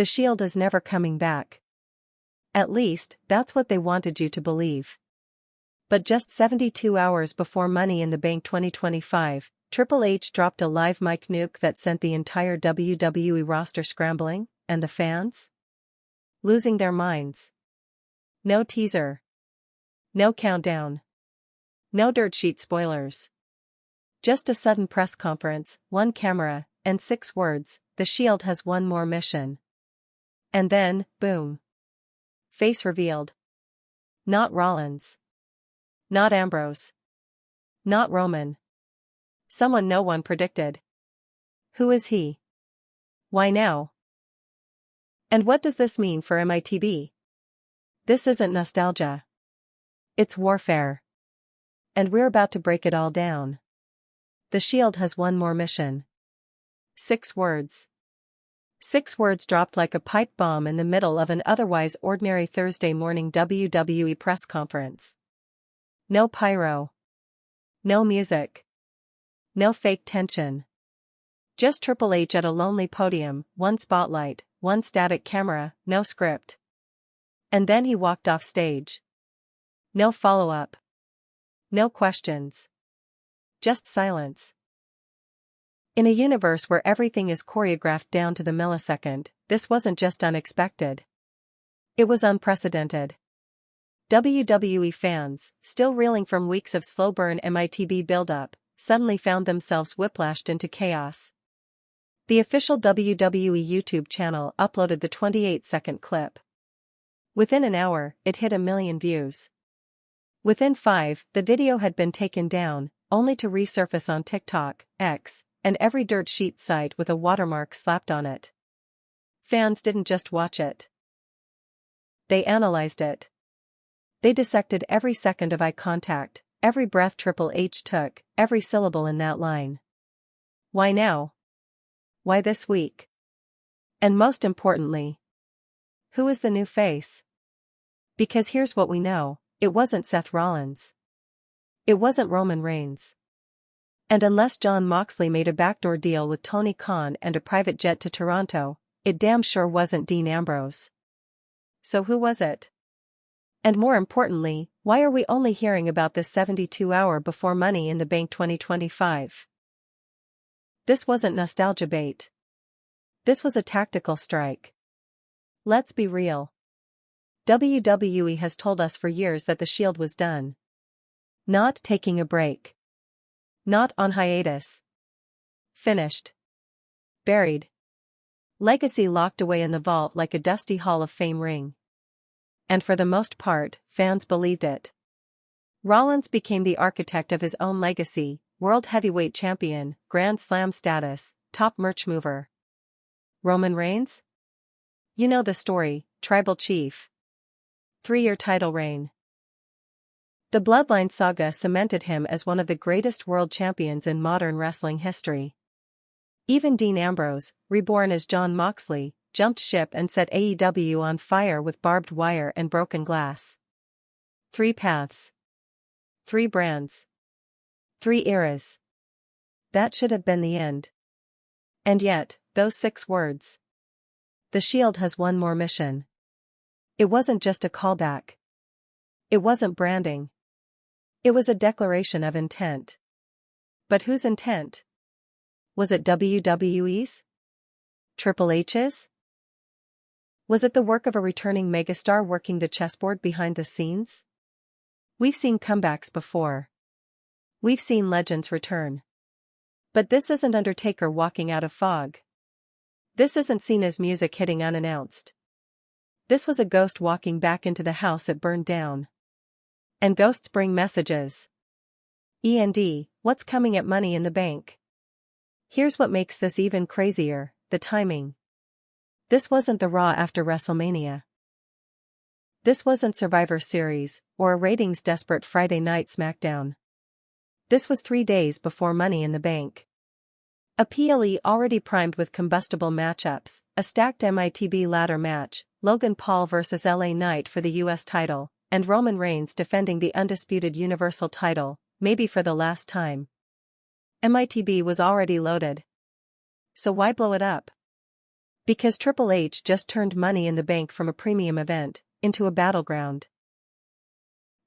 The Shield is never coming back. At least, that's what they wanted you to believe. But just 72 hours before Money in the Bank 2025, TripleH dropped a live mic nuke that sent the entire WWE roster scrambling, and the fans? Losing their minds. No teaser. No countdown. No dirt sheet spoilers. Just a sudden press conference, one camera, and 6 words: the Shield has one more mission. And then, boom. Face revealed. Not Rollins. Not Ambrose. Not Roman. Someone no one predicted. Who is he? Why now? And what does this mean for MITB? This isn't nostalgia. It's warfare. And we're about to break it all down. The Shield has one more mission. 6 words. 6 words dropped like a pipe bomb in the middle of an otherwise ordinary Thursday morning WWE press conference. No pyro. No music. No fake tension. Just TripleH at a lonely podium, one spotlight, one static camera, no script. And then he walked off stage. No follow-up. No questions. Just silence. In a universe where everything is choreographed down to the millisecond, this wasn't just unexpected. It was unprecedented. WWE fans, still reeling from weeks of slow-burn MITB build-up, suddenly found themselves whiplashed into chaos. The official WWE YouTube channel uploaded the 28-second clip. Within an hour, it hit 1 million views. Within 5, the video had been taken down, only to resurface on TikTok, X, and every dirt sheet site with a watermark slapped on it. Fans didn't just watch it. They analyzed it. They dissected every second of eye contact, every breath TripleH took, every syllable in that line. Why now? Why this week? And most importantly, who is the new face? Because here's what we know, it wasn't Seth Rollins. It wasn't Roman Reigns. And unless Jon Moxley made a backdoor deal with Tony Khan and a private jet to Toronto, it damn sure wasn't Dean Ambrose. So who was it? And more importantly, why are we only hearing about this 72-hour before Money in the Bank 2025? This wasn't nostalgia bait. This was a tactical strike. Let's be real. WWE has told us for years that the Shield was done. Not taking a break. Not on hiatus. Finished. Buried. Legacy locked away in the vault like a dusty Hall of Fame ring. And for the most part, fans believed it. Rollins became the architect of his own legacy, world heavyweight champion, Grand Slam status, top merch mover. Roman Reigns? You know the story, tribal chief. 3-year title reign. The Bloodline saga cemented him as one of the greatest world champions in modern wrestling history. Even Dean Ambrose, reborn as Jon Moxley, jumped ship and set AEW on fire with barbed wire and broken glass. 3 paths. 3 brands. 3 eras. That should have been the end. And yet, those 6 words. The Shield has one more mission. It wasn't just a callback. It wasn't branding. It was a declaration of intent. But whose intent? Was it WWE's? Triple H's? Was it the work of a returning megastar working the chessboard behind the scenes? We've seen comebacks before. We've seen legends return. But this isn't Undertaker walking out of fog. This isn't Cena's music hitting unannounced. This was a ghost walking back into the house it burned down. And ghosts bring messages. E&D, what's coming at Money in the Bank? Here's what makes this even crazier, the timing. This wasn't the Raw after WrestleMania. This wasn't Survivor Series, or a ratings-desperate Friday night SmackDown. This was 3 days before Money in the Bank. A PLE already primed with combustible matchups, a stacked MITB ladder match, Logan Paul vs LA Knight for the US title, and Roman Reigns defending the undisputed Universal title, maybe for the last time. MITB was already loaded. So why blow it up? Because Triple H just turned Money in the Bank from a premium event into a battleground.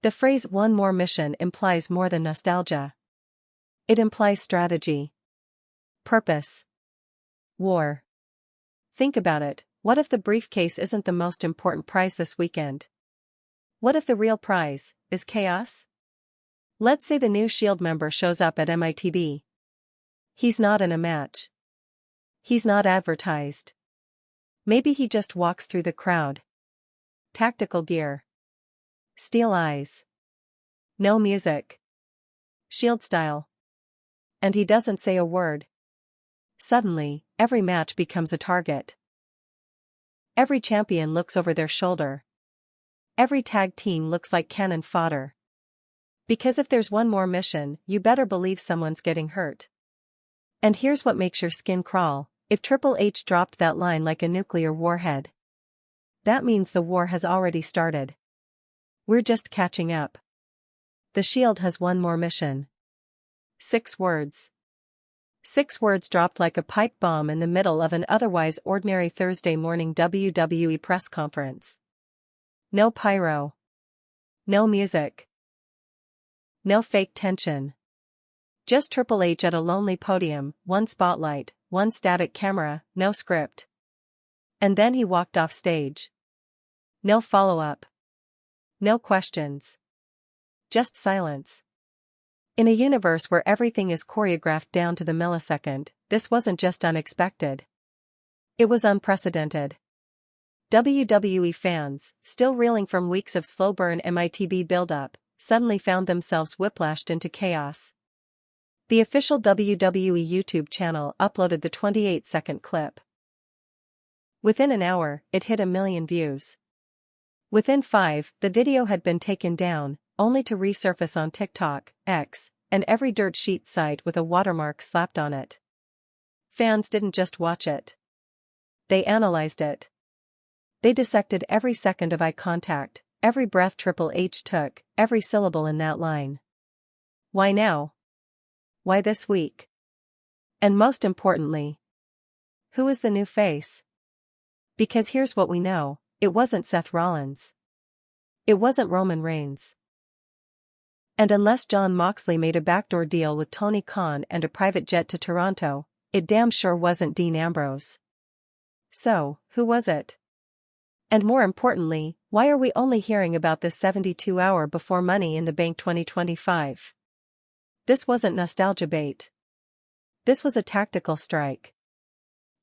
The phrase "one more mission" implies more than nostalgia. It implies strategy, purpose, war. Think about it. What if the briefcase isn't the most important prize this weekend? What if the real prize is chaos? Let's say the new Shield member shows up at MITB. He's not in a match. He's not advertised. Maybe he just walks through the crowd. Tactical gear. Steel eyes. No music. Shield style. And he doesn't say a word. Suddenly, every match becomes a target. Every champion looks over their shoulder. Every tag team looks like cannon fodder. Because if there's one more mission, you better believe someone's getting hurt. And here's what makes your skin crawl: if Triple H dropped that line like a nuclear warhead. That means the war has already started. We're just catching up. The Shield has one more mission. 6 words. 6 words dropped like a pipe bomb in the middle of an otherwise ordinary Thursday morning WWE press conference. No pyro. No music. No fake tension. Just Triple H at a lonely podium, one spotlight, one static camera, no script. And then he walked off stage. No follow-up. No questions. Just silence. In a universe where everything is choreographed down to the millisecond, this wasn't just unexpected. It was unprecedented. WWE fans, still reeling from weeks of slow-burn MITB build-up, suddenly found themselves whiplashed into chaos. The official WWE YouTube channel uploaded the 28-second clip. Within an hour, it hit 1 million views. Within 5, the video had been taken down, only to resurface on TikTok, X, and every dirt sheet site with a watermark slapped on it. Fans didn't just watch it. They analyzed it. They dissected every second of eye contact, every breath Triple H took, every syllable in that line. Why now? Why this week? And most importantly, who is the new face? Because here's what we know: it wasn't Seth Rollins. It wasn't Roman Reigns. And unless Jon Moxley made a backdoor deal with Tony Khan and a private jet to Toronto, it damn sure wasn't Dean Ambrose. So, who was it? And more importantly, why are we only hearing about this 72-hour before Money in the Bank 2025? This wasn't nostalgia bait. This was a tactical strike.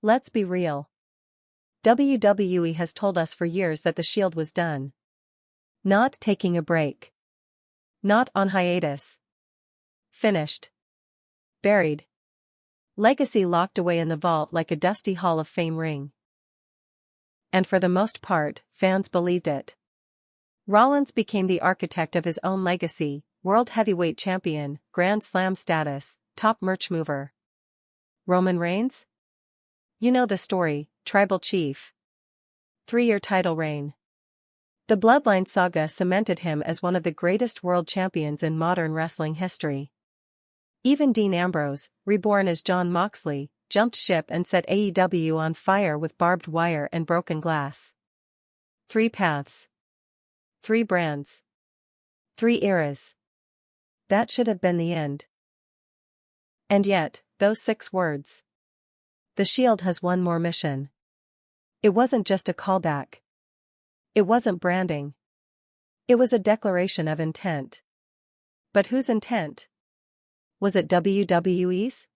Let's be real. WWE has told us for years that the Shield was done. Not taking a break. Not on hiatus. Finished. Buried. Legacy locked away in the vault like a dusty Hall of Fame ring. And for the most part, fans believed it. Rollins became the architect of his own legacy: World Heavyweight Champion, Grand Slam status, top merch mover. Roman Reigns? You know the story: Tribal Chief. 3-year title reign. The Bloodline saga cemented him as one of the greatest world champions in modern wrestling history. Even Dean Ambrose, reborn as Jon Moxley, jumped ship and set AEW on fire with barbed wire and broken glass. 3 paths. 3 brands. 3 eras. That should have been the end. And yet, those 6 words. The Shield has one more mission. It wasn't just a callback. It wasn't branding. It was a declaration of intent. But whose intent? Was it WWE's?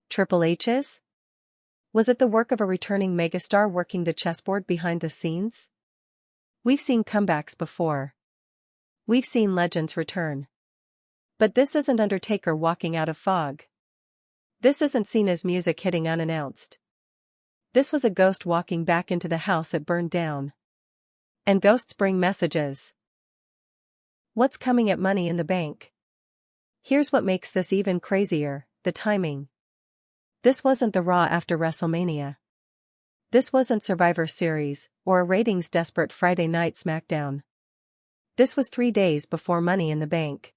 Triple H's? Was it the work of a returning megastar working the chessboard behind the scenes? We've seen comebacks before. We've seen legends return. But this isn't Undertaker walking out of fog. This isn't Cena's music hitting unannounced. This was a ghost walking back into the house it burned down. And ghosts bring messages. What's coming at Money in the Bank? Here's what makes this even crazier: the timing. This wasn't the Raw after WrestleMania. This wasn't Survivor Series, or a ratings-desperate Friday night SmackDown. This was 3 days before Money in the Bank.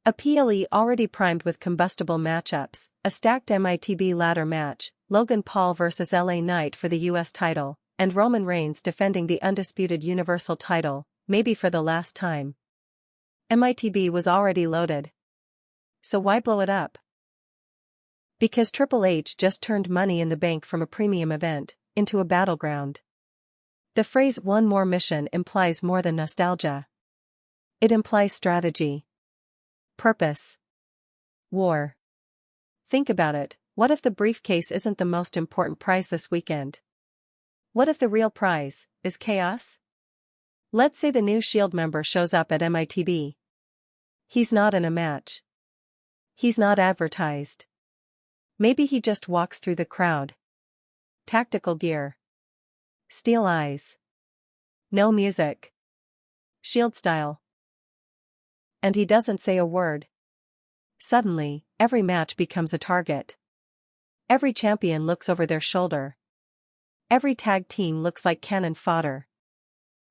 A PLE already primed with combustible matchups, a stacked MITB ladder match, Logan Paul vs LA Knight for the US title, and Roman Reigns defending the undisputed Universal title, maybe for the last time. MITB was already loaded. So why blow it up? Because Triple H just turned Money in the Bank from a premium event into a battleground. The phrase "one more mission" implies more than nostalgia. It implies strategy. Purpose. War. Think about it, what if the briefcase isn't the most important prize this weekend? What if the real prize is chaos? Let's say the new Shield member shows up at MITB. He's not in a match. He's not advertised. Maybe he just walks through the crowd. Tactical gear. Steel eyes. No music. Shield style. And he doesn't say a word. Suddenly, every match becomes a target. Every champion looks over their shoulder. Every tag team looks like cannon fodder.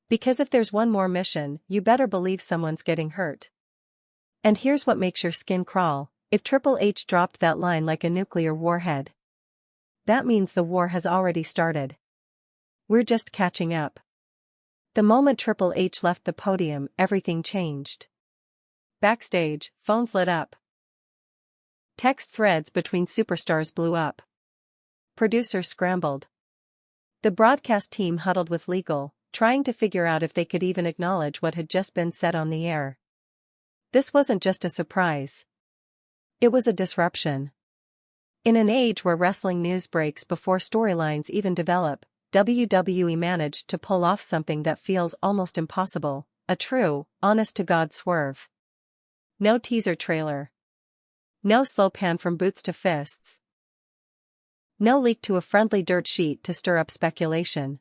Because if there's one more mission, you better believe someone's getting hurt. And here's what makes your skin crawl: if Triple H dropped that line like a nuclear warhead. That means the war has already started. We're just catching up. The moment Triple H left the podium, everything changed. Backstage, phones lit up. Text threads between superstars blew up. Producers scrambled. The broadcast team huddled with legal, trying to figure out if they could even acknowledge what had just been said on the air. This wasn't just a surprise. It was a disruption. In an age where wrestling news breaks before storylines even develop, WWE managed to pull off something that feels almost impossible: a true, honest-to-God swerve. No teaser trailer. No slow pan from boots to fists. No leak to a friendly dirt sheet to stir up speculation.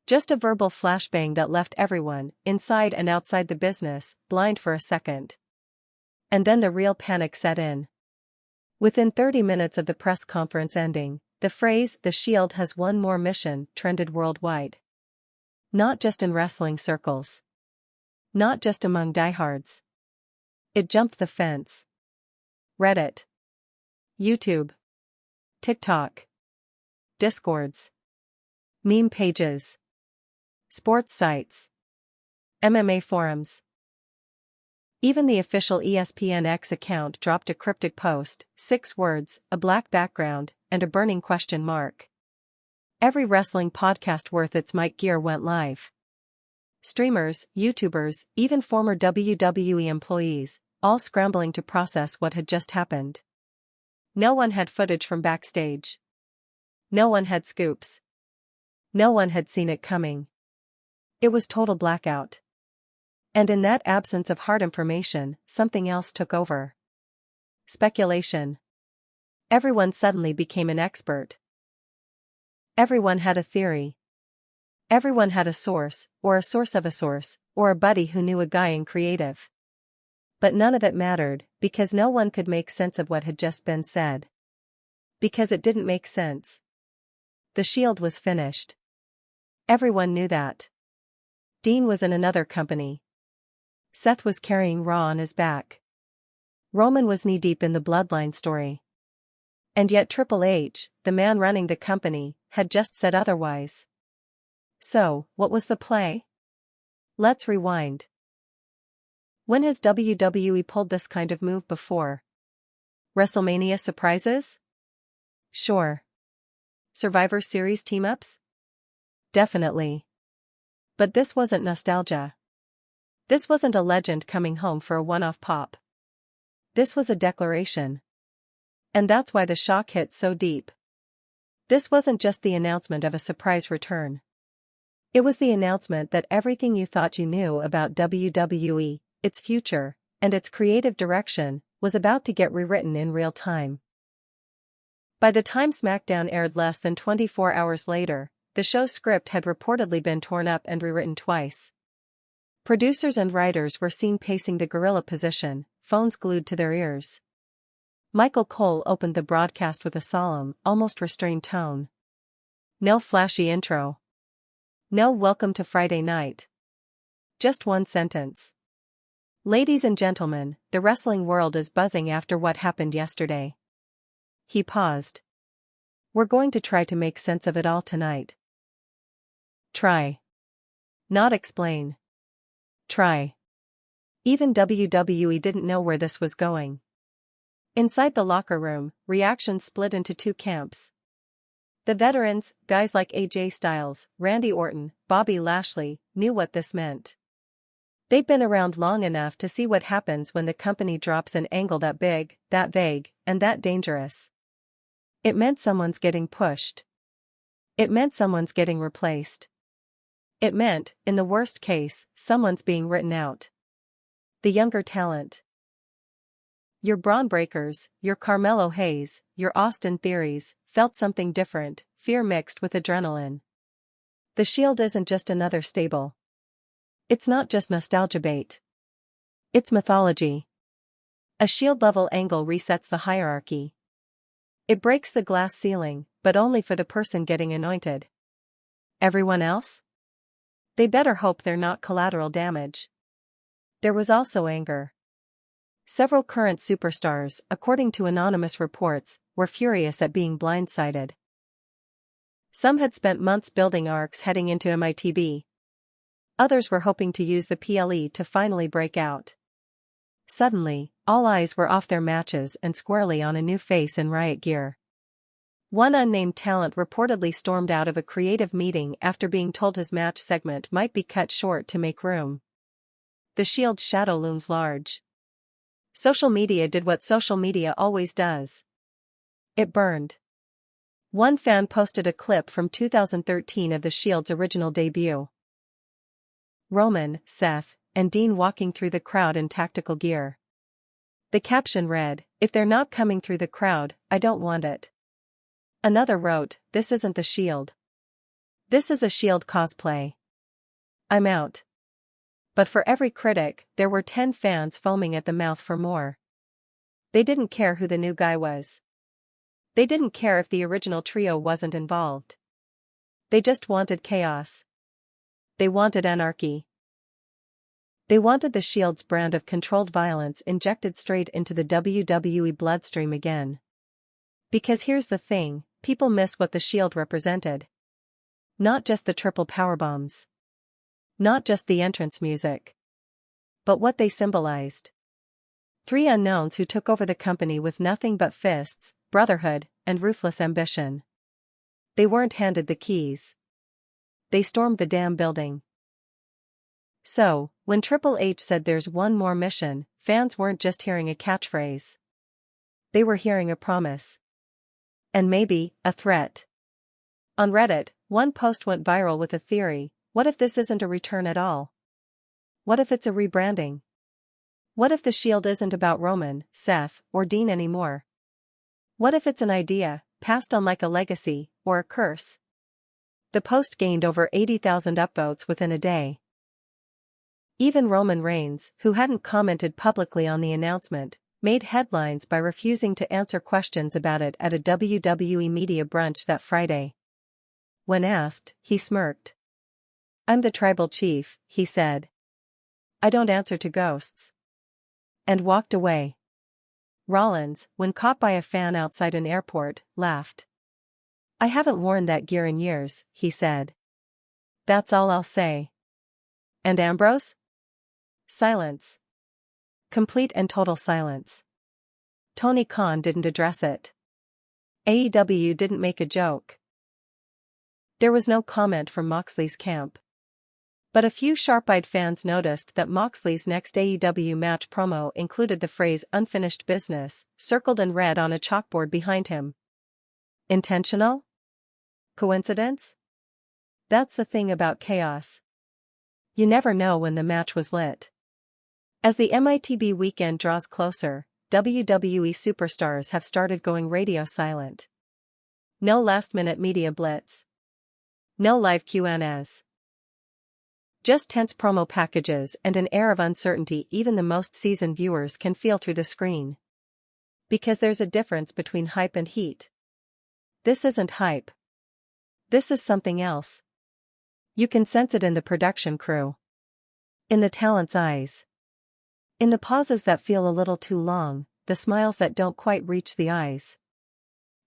Just a verbal flashbang that left everyone, inside and outside the business, blind for a second. And then the real panic set in. Within 30 minutes of the press conference ending, the phrase "The Shield has one more mission" trended worldwide. Not just in wrestling circles. Not just among diehards. It jumped the fence. Reddit. YouTube. TikTok. Discords. Meme pages. Sports sites. MMA forums. Even the official ESPN X account dropped a cryptic post: 6 words, a black background, and a burning question mark. Every wrestling podcast worth its mic gear went live. Streamers, YouTubers, even former WWE employees, all scrambling to process what had just happened. No one had footage from backstage. No one had scoops. No one had seen it coming. It was total blackout. And in that absence of hard information, something else took over. Speculation. Everyone suddenly became an expert. Everyone had a theory. Everyone had a source, or a source of a source, or a buddy who knew a guy in creative. But none of it mattered, because no one could make sense of what had just been said. Because it didn't make sense. The Shield was finished. Everyone knew that. Dean was in another company. Seth was carrying Raw on his back. Roman was knee-deep in the Bloodline story. And yet Triple H, the man running the company, had just said otherwise. So, what was the play? Let's rewind. When has WWE pulled this kind of move before? WrestleMania surprises? Sure. Survivor Series team-ups? Definitely. But this wasn't nostalgia. This wasn't a legend coming home for a one-off pop. This was a declaration. And that's why the shock hit so deep. This wasn't just the announcement of a surprise return. It was the announcement that everything you thought you knew about WWE, its future, and its creative direction, was about to get rewritten in real time. By the time SmackDown aired less than 24 hours later, the show's script had reportedly been torn up and rewritten twice. Producers and writers were seen pacing the gorilla position, phones glued to their ears. Michael Cole opened the broadcast with a solemn, almost restrained tone. No flashy intro. No welcome to Friday night. Just one sentence. Ladies and gentlemen, the wrestling world is buzzing after what happened yesterday. He paused. We're going to try to make sense of it all tonight. Try. Not explain. Try. Even WWE didn't know where this was going. Inside the locker room, reactions split into two camps. The veterans, guys like AJ Styles, Randy Orton, Bobby Lashley, knew what this meant. They'd been around long enough to see what happens when the company drops an angle that big, that vague, and that dangerous. It meant someone's getting pushed. It meant someone's getting replaced. It meant, in the worst case, someone's being written out. The younger talent. Your Braun Breakers, your Carmelo Hayes, your Austin Theories, felt something different, fear mixed with adrenaline. The Shield isn't just another stable. It's not just nostalgia bait. It's mythology. A Shield-level angle resets the hierarchy. It breaks the glass ceiling, but only for the person getting anointed. Everyone else? They better hope they're not collateral damage. There was also anger. Several current superstars, according to anonymous reports, were furious at being blindsided. Some had spent months building arcs heading into MITB. Others were hoping to use the PLE to finally break out. Suddenly, all eyes were off their matches and squarely on a new face in riot gear. One unnamed talent reportedly stormed out of a creative meeting after being told his match segment might be cut short to make room. The Shield's shadow looms large. Social media did what social media always does. It burned. One fan posted a clip from 2013 of the Shield's original debut. Roman, Seth, and Dean walking through the crowd in tactical gear. The caption read, "If they're not coming through the crowd, I don't want it." Another wrote, "This isn't the Shield. This is a Shield cosplay. I'm out." But for every critic, there were 10 fans foaming at the mouth for more. They didn't care who the new guy was. They didn't care if the original trio wasn't involved. They just wanted chaos. They wanted anarchy. They wanted the Shield's brand of controlled violence injected straight into the WWE bloodstream again. Because here's the thing, people miss what the Shield represented. Not just the triple powerbombs. Not just the entrance music. But what they symbolized. 3 unknowns who took over the company with nothing but fists, brotherhood, and ruthless ambition. They weren't handed the keys. They stormed the damn building. So, when TripleH said there's one more mission, fans weren't just hearing a catchphrase. They were hearing a promise. And maybe, a threat. On Reddit, one post went viral with a theory: what if this isn't a return at all? What if it's a rebranding? What if the Shield isn't about Roman, Seth, or Dean anymore? What if it's an idea, passed on like a legacy, or a curse? The post gained over 80,000 upvotes within a day. Even Roman Reigns, who hadn't commented publicly on the announcement, made headlines by refusing to answer questions about it at a WWE media brunch that Friday. When asked, he smirked. "I'm the tribal chief," he said. "I don't answer to ghosts." And walked away. Rollins, when caught by a fan outside an airport, laughed. "I haven't worn that gear in years," he said. "That's all I'll say." And Ambrose? Silence. Complete and total silence. Tony Khan didn't address it. AEW didn't make a joke. There was no comment from Moxley's camp. But a few sharp-eyed fans noticed that Moxley's next AEW match promo included the phrase "unfinished business" circled in red on a chalkboard behind him. Intentional? Coincidence? That's the thing about chaos. You never know when the match was lit. As the MITB weekend draws closer, WWE superstars have started going radio silent. No last-minute media blitz. No live Q&As. Just tense promo packages and an air of uncertainty even the most seasoned viewers can feel through the screen. Because there's a difference between hype and heat. This isn't hype. This is something else. You can sense it in the production crew. In the talent's eyes. In the pauses that feel a little too long, the smiles that don't quite reach the eyes.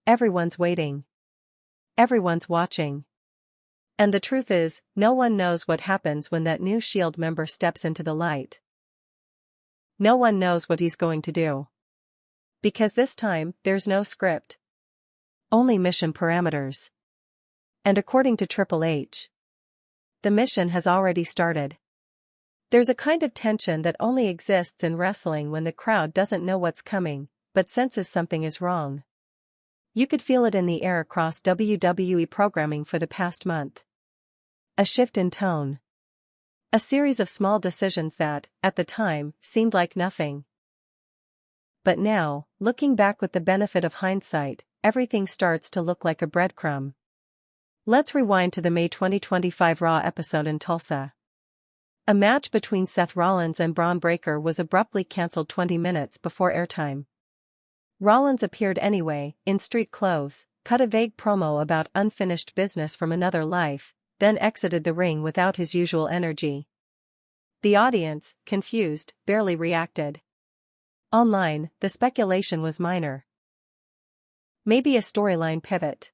Everyone's waiting. Everyone's watching. And the truth is, no one knows what happens when that new SHIELD member steps into the light. No one knows what he's going to do. Because this time, there's no script. Only mission parameters. And according to TripleH, the mission has already started. There's a kind of tension that only exists in wrestling when the crowd doesn't know what's coming, but senses something is wrong. You could feel it in the air across WWE programming for the past month. A shift in tone. A series of small decisions that, at the time, seemed like nothing. But now, looking back with the benefit of hindsight, everything starts to look like a breadcrumb. Let's rewind to the May 2025 Raw episode in Tulsa. A match between Seth Rollins and Braun Breaker was abruptly cancelled 20 minutes before airtime. Rollins appeared anyway, in street clothes, cut a vague promo about unfinished business from another life, then exited the ring without his usual energy. The audience, confused, barely reacted. Online, the speculation was minor. Maybe a storyline pivot.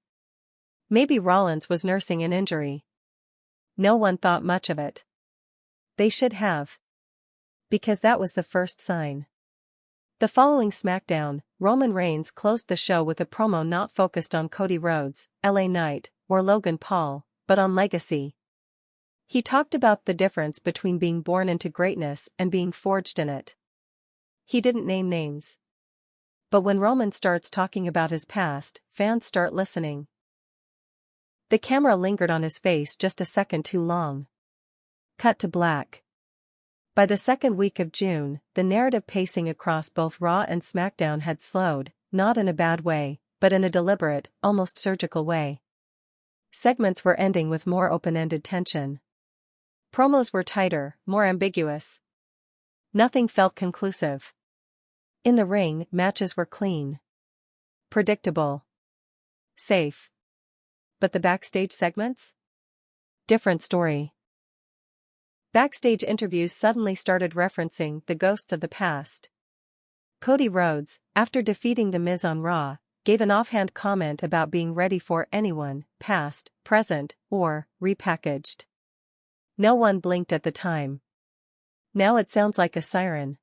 Maybe Rollins was nursing an injury. No one thought much of it. They should have. Because that was the first sign. The following SmackDown, Roman Reigns closed the show with a promo not focused on Cody Rhodes, LA Knight, or Logan Paul, but on legacy. He talked about the difference between being born into greatness and being forged in it. He didn't name names. But when Roman starts talking about his past, fans start listening. The camera lingered on his face just a second too long. Cut to black. By the second week of June, the narrative pacing across both Raw and SmackDown had slowed, not in a bad way, but in a deliberate, almost surgical way. Segments were ending with more open-ended tension. Promos were tighter, more ambiguous. Nothing felt conclusive. In the ring, matches were clean. Predictable. Safe. But the backstage segments? Different story. Backstage interviews suddenly started referencing the ghosts of the past. Cody Rhodes, after defeating The Miz on Raw, gave an offhand comment about being ready for anyone, past, present, or repackaged. No one blinked at the time. Now it sounds like a siren.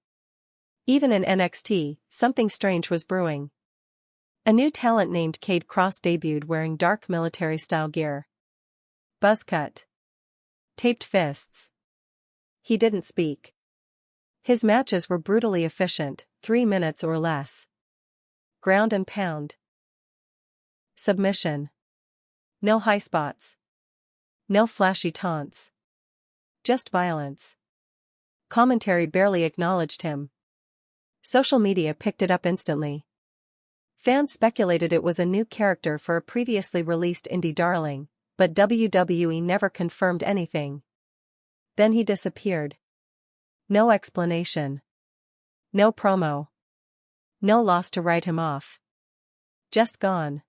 Even in NXT, something strange was brewing. A new talent named Cade Cross debuted wearing dark military-style gear. Buzz cut. Taped fists. He didn't speak. His matches were brutally efficient, 3 minutes or less. Ground and pound. Submission. No high spots. No flashy taunts. Just violence. Commentary barely acknowledged him. Social media picked it up instantly. Fans speculated it was a new character for a previously released indie darling, but WWE never confirmed anything. Then he disappeared. No explanation. No promo. No loss to write him off. Just gone.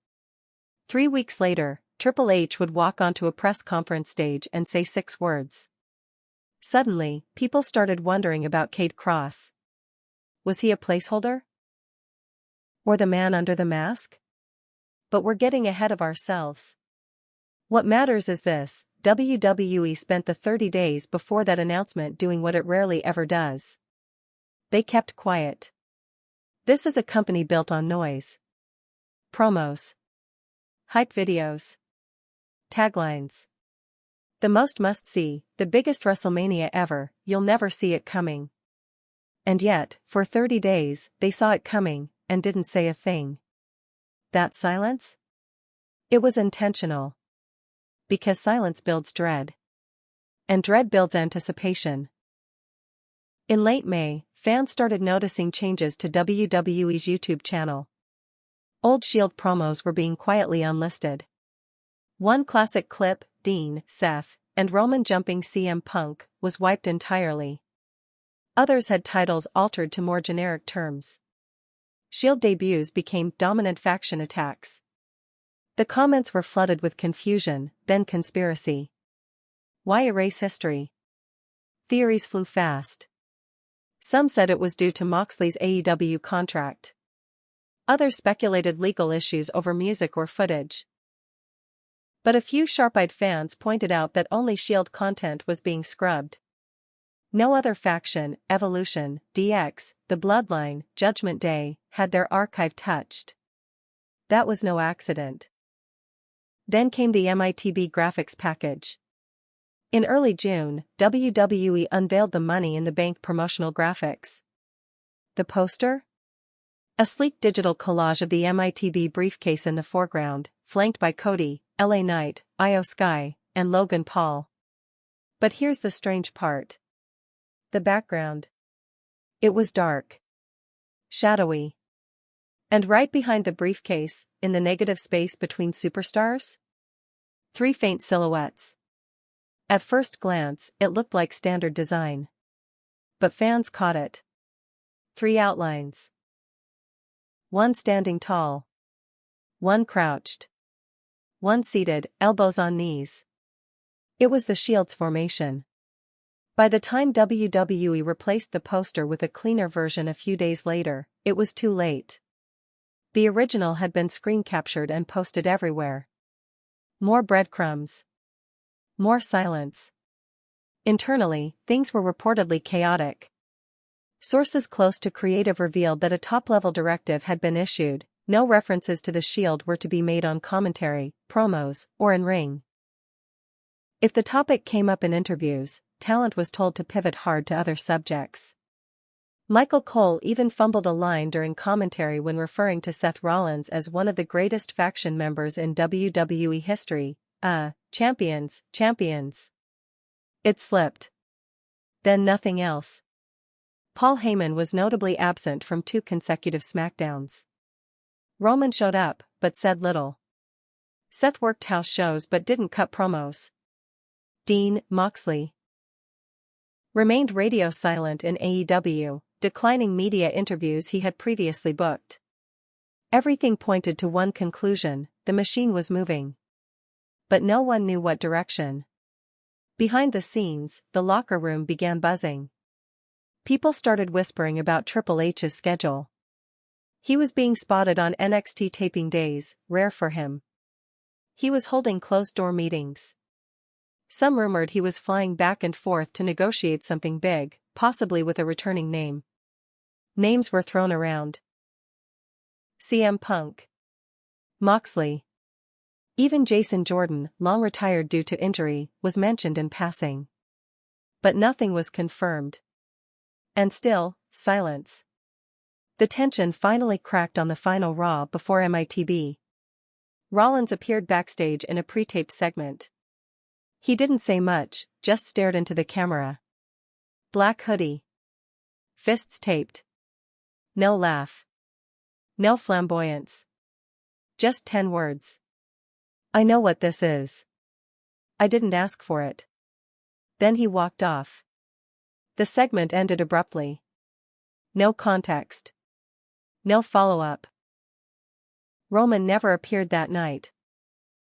3 weeks later, TripleH would walk onto a press conference stage and say 6 words. Suddenly, people started wondering about Cade Cross. Was he a placeholder? Or the man under the mask? But we're getting ahead of ourselves. What matters is this: WWE spent the 30 days before that announcement doing what it rarely ever does. They kept quiet. This is a company built on noise. Promos. Hype videos. Taglines. The most must-see, the biggest WrestleMania ever, you'll never see it coming. And yet, for 30 days, they saw it coming, and didn't say a thing. That silence? It was intentional. Because silence builds dread. And dread builds anticipation. In late May, fans started noticing changes to WWE's YouTube channel. Old SHIELD promos were being quietly unlisted. One classic clip, Dean, Seth, and Roman jumping CM Punk, was wiped entirely. Others had titles altered to more generic terms. SHIELD debuts became dominant faction attacks. The comments were flooded with confusion, then conspiracy. Why erase history? Theories flew fast. Some said it was due to Moxley's AEW contract. Others speculated legal issues over music or footage. But a few sharp-eyed fans pointed out that only Shield content was being scrubbed. No other faction, Evolution, DX, The Bloodline, Judgment Day, had their archive touched. That was no accident. Then came the MITB graphics package. In early June, WWE unveiled the Money in the Bank promotional graphics. The poster? A sleek digital collage of the MITB briefcase in the foreground, flanked by Cody, LA Knight, Io Sky, and Logan Paul. But here's the strange part. The background. It was dark. Shadowy. And right behind the briefcase, in the negative space between superstars? 3 faint silhouettes. At first glance, it looked like standard design. But fans caught it. 3 outlines. One standing tall. One crouched. One seated, elbows on knees. It was the Shield's formation. By the time WWE replaced the poster with a cleaner version a few days later, it was too late. The original had been screen captured and posted everywhere. More breadcrumbs. More silence. Internally, things were reportedly chaotic. Sources close to creative revealed that a top-level directive had been issued. No references to the Shield were to be made on commentary, promos, or in ring. If the topic came up in interviews, talent was told to pivot hard to other subjects. Michael Cole even fumbled a line during commentary when referring to Seth Rollins as one of the greatest faction members in WWE history. Champions. It slipped. Then nothing else. Paul Heyman was notably absent from 2 consecutive SmackDowns. Roman showed up, but said little. Seth worked house shows but didn't cut promos. Dean Moxley remained radio silent in AEW, declining media interviews he had previously booked. Everything pointed to one conclusion: the machine was moving. But no one knew what direction. Behind the scenes, the locker room began buzzing. People started whispering about Triple H's schedule. He was being spotted on NXT taping days, rare for him. He was holding closed-door meetings. Some rumored he was flying back and forth to negotiate something big, possibly with a returning name. Names were thrown around. CM Punk. Moxley. Even Jason Jordan, long retired due to injury, was mentioned in passing. But nothing was confirmed. And still, silence. The tension finally cracked on the final Raw before MITB. Rollins appeared backstage in a pre-taped segment. He didn't say much, just stared into the camera. Black hoodie. Fists taped. No laugh. No flamboyance. Just 10 words. I know what this is. I didn't ask for it. Then he walked off. The segment ended abruptly. No context. No follow-up. Roman never appeared that night.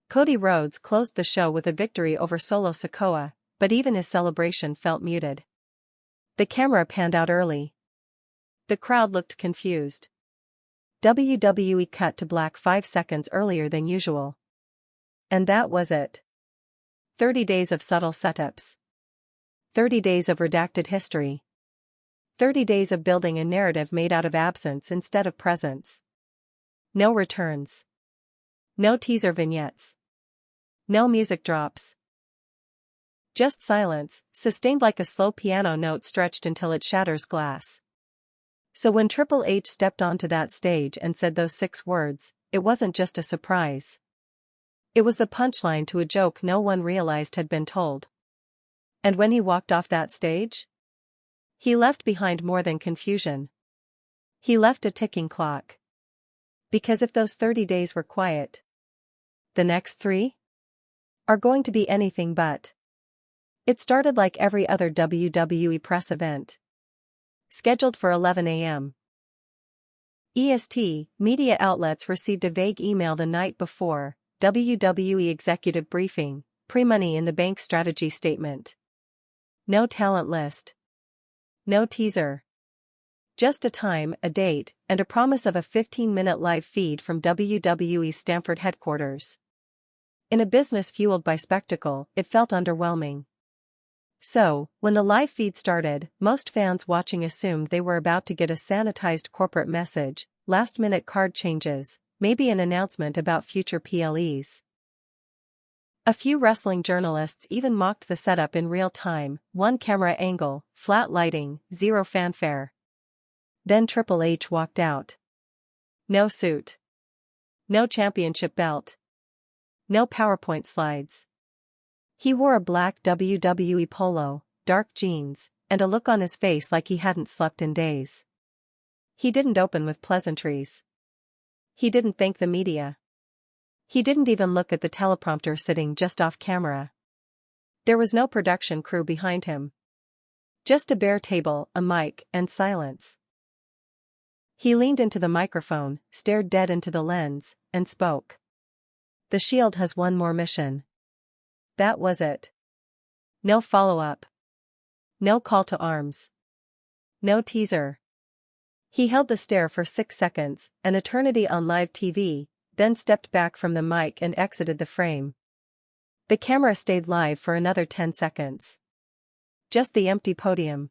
Cody Rhodes closed the show with a victory over Solo Sikoa, but even his celebration felt muted. The camera panned out early. The crowd looked confused. WWE cut to black 5 seconds earlier than usual. And that was it. 30 days of subtle setups. 30 days of redacted history. 30 days of building a narrative made out of absence instead of presence. No returns. No teaser vignettes. No music drops. Just silence, sustained like a slow piano note stretched until it shatters glass. So when Triple H stepped onto that stage and said those 6 words, it wasn't just a surprise. It was the punchline to a joke no one realized had been told. And when he walked off that stage? He left behind more than confusion. He left a ticking clock. Because if those 30 days were quiet, the next 3 are going to be anything but. It started like every other WWE press event. Scheduled for 11 a.m. EST, media outlets received a vague email the night before, WWE executive briefing, pre-Money in the Bank strategy statement. No talent list. No teaser. Just a time, a date, and a promise of a 15-minute live feed from WWE's Stamford headquarters. In a business fueled by spectacle, it felt underwhelming. So, when the live feed started, most fans watching assumed they were about to get a sanitized corporate message, last-minute card changes, maybe an announcement about future PLEs. A few wrestling journalists even mocked the setup in real time: one camera angle, flat lighting, zero fanfare. Then Triple H walked out. No suit. No championship belt. No PowerPoint slides. He wore a black WWE polo, dark jeans, and a look on his face like he hadn't slept in days. He didn't open with pleasantries. He didn't thank the media. He didn't even look at the teleprompter sitting just off camera. There was no production crew behind him. Just a bare table, a mic, and silence. He leaned into the microphone, stared dead into the lens, and spoke. The Shield has one more mission. That was it. No follow-up. No call to arms. No teaser. He held the stare for 6 seconds, an eternity on live TV, then stepped back from the mic and exited the frame. The camera stayed live for another 10 seconds. Just the empty podium.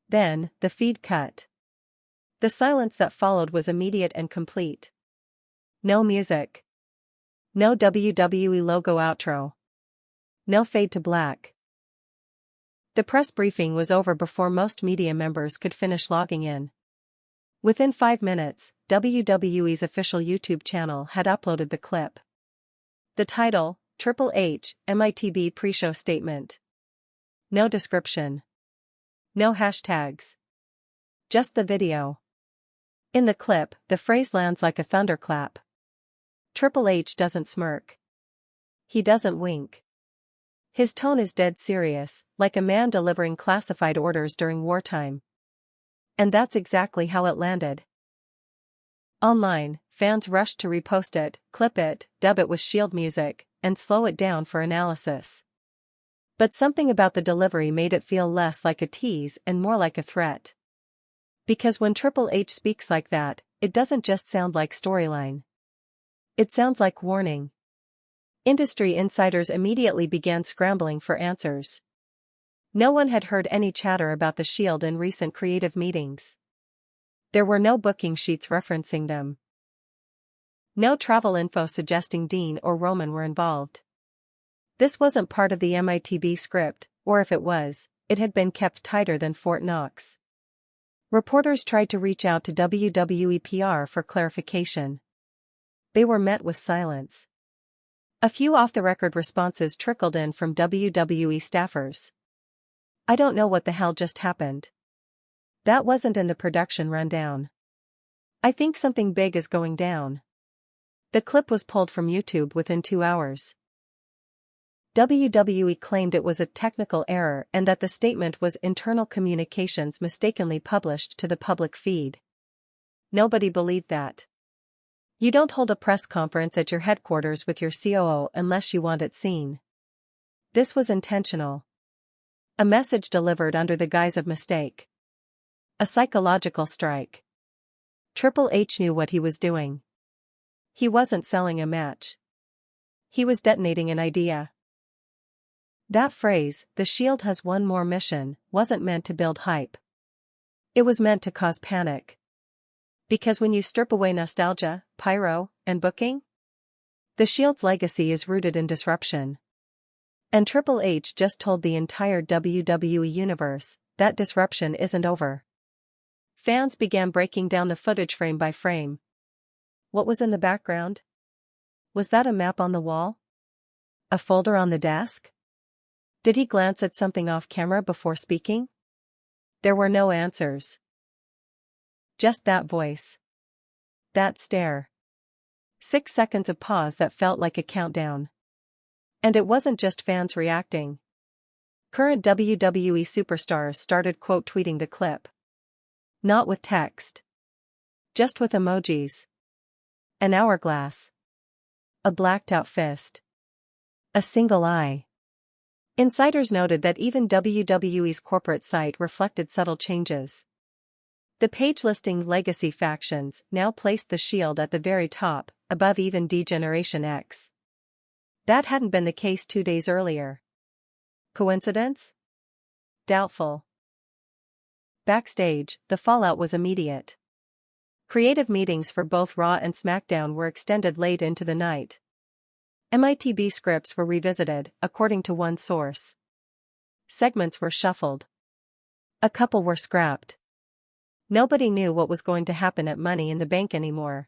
Then, the feed cut. The silence that followed was immediate and complete. No music. No WWE logo outro. No fade to black. The press briefing was over before most media members could finish logging in. Within 5 minutes, WWE's official YouTube channel had uploaded the clip. The title, TripleH, MITB pre-show statement. No description. No hashtags. Just the video. In the clip, the phrase lands like a thunderclap. Triple H doesn't smirk. He doesn't wink. His tone is dead serious, like a man delivering classified orders during wartime. And that's exactly how it landed. Online, fans rushed to repost it, clip it, dub it with Shield music, and slow it down for analysis. But something about the delivery made it feel less like a tease and more like a threat. Because when Triple H speaks like that, it doesn't just sound like storyline. It sounds like warning. Industry insiders immediately began scrambling for answers. No one had heard any chatter about the Shield in recent creative meetings. There were no booking sheets referencing them. No travel info suggesting Dean or Roman were involved. This wasn't part of the MITB script, or if it was, it had been kept tighter than Fort Knox. Reporters tried to reach out to WWE PR for clarification. They were met with silence. A few off-the-record responses trickled in from WWE staffers. I don't know what the hell just happened. That wasn't in the production rundown. I think something big is going down. The clip was pulled from YouTube within 2 hours. WWE claimed it was a technical error and that the statement was internal communications mistakenly published to the public feed. Nobody believed that. You don't hold a press conference at your headquarters with your COO unless you want it seen. This was intentional. A message delivered under the guise of mistake. A psychological strike. Triple H knew what he was doing. He wasn't selling a match. He was detonating an idea. That phrase, "The Shield has one more mission," wasn't meant to build hype. It was meant to cause panic. Because when you strip away nostalgia, pyro, and booking, the Shield's legacy is rooted in disruption. And Triple H just told the entire WWE universe that disruption isn't over. Fans began breaking down the footage frame by frame. What was in the background? Was that a map on the wall? A folder on the desk? Did he glance at something off camera before speaking? There were no answers. Just that voice. That stare. 6 seconds of pause that felt like a countdown. And it wasn't just fans reacting. Current WWE superstars started quote tweeting the clip. Not with text. Just with emojis. An hourglass. A blacked out fist. A single eye. Insiders noted that even WWE's corporate site reflected subtle changes. The page listing legacy factions now placed the Shield at the very top, above even D-Generation X. That hadn't been the case 2 days earlier. Coincidence? Doubtful. Backstage, the fallout was immediate. Creative meetings for both Raw and SmackDown were extended late into the night. MITB scripts were revisited, according to one source. Segments were shuffled. A couple were scrapped. Nobody knew what was going to happen at Money in the Bank anymore.